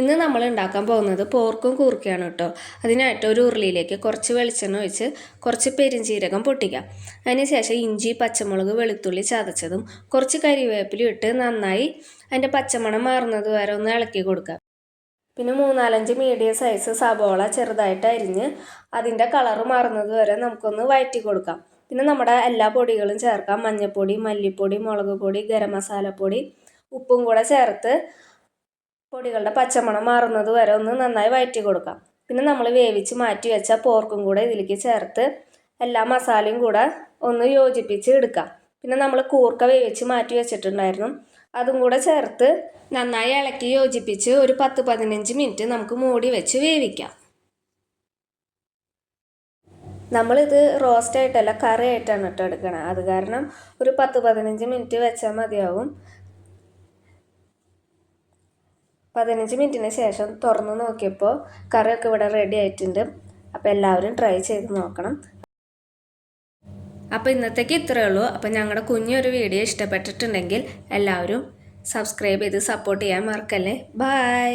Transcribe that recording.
ഇന്ന് നമ്മൾ ഉണ്ടാക്കാൻ പോകുന്നത് പോർക്കും കൂർക്കയാണ് കേട്ടോ. അതിനായിട്ട് ഒരു ഉരുളിയിലേക്ക് കുറച്ച് വെളിച്ചെണ്ണ ഒഴിച്ച് കുറച്ച് പെരിഞ്ചീരകം പൊട്ടിക്കാം. അതിനുശേഷം ഇഞ്ചി, പച്ചമുളക്, വെളുത്തുള്ളി ചതച്ചതും കുറച്ച് കരിവേപ്പിലും ഇട്ട് നന്നായി അതിൻ്റെ പച്ചമണം മാറുന്നത് വരെ ഒന്ന് ഇളക്കി കൊടുക്കുക. പിന്നെ 3-4 മീഡിയം സൈസ് സബോള ചെറുതായിട്ട് അരിഞ്ഞ് അതിൻ്റെ കളറ് മാറുന്നത് വരെ നമുക്കൊന്ന് വഴറ്റി കൊടുക്കാം. പിന്നെ നമ്മുടെ എല്ലാ പൊടികളും ചേർക്കാം. മഞ്ഞൾപ്പൊടി, മല്ലിപ്പൊടി, മുളക് പൊടി, ഗരം മസാലപ്പൊടി, ഉപ്പും കൂടെ ചേർത്ത് പൊടികളുടെ പച്ചമണം മാറുന്നത് വരെ ഒന്ന് നന്നായി വഴറ്റി കൊടുക്കാം. പിന്നെ നമ്മൾ വേവിച്ച് മാറ്റി വെച്ച പോർക്കും കൂടെ ഇതിലേക്ക് ചേർത്ത് എല്ലാ മസാലയും കൂടെ ഒന്ന് യോജിപ്പിച്ച് എടുക്കാം. പിന്നെ നമ്മൾ കൂർക്ക വേവിച്ച് മാറ്റി വെച്ചിട്ടുണ്ടായിരുന്നു, അതും കൂടെ ചേർത്ത് നന്നായി ഇളക്കി യോജിപ്പിച്ച് ഒരു 10-15 മിനിറ്റ് നമുക്ക് മൂടി വെച്ച് വേവിക്കാം. നമ്മളിത് റോസ്റ്റായിട്ടല്ല കറി ആയിട്ടാണ് കേട്ടോ എടുക്കണം. അത് കാരണം ഒരു 10-15 മിനിറ്റ് വെച്ചാൽ മതിയാവും. 15 മിനിറ്റിന് ശേഷം തുറന്ന് നോക്കിയപ്പോൾ കറിയൊക്കെ ഇവിടെ റെഡി ആയിട്ടുണ്ട്. അപ്പോൾ എല്ലാവരും ട്രൈ ചെയ്ത് നോക്കണം. അപ്പോൾ ഇന്നത്തേക്ക് ഇത്രയേ ഉള്ളൂ. അപ്പോൾ ഞങ്ങളുടെ കുഞ്ഞൊരു വീഡിയോ ഇഷ്ടപ്പെട്ടിട്ടുണ്ടെങ്കിൽ എല്ലാവരും സബ്സ്ക്രൈബ് ചെയ്ത് സപ്പോർട്ട് ചെയ്യാൻ മറക്കല്ലേ. ബൈ.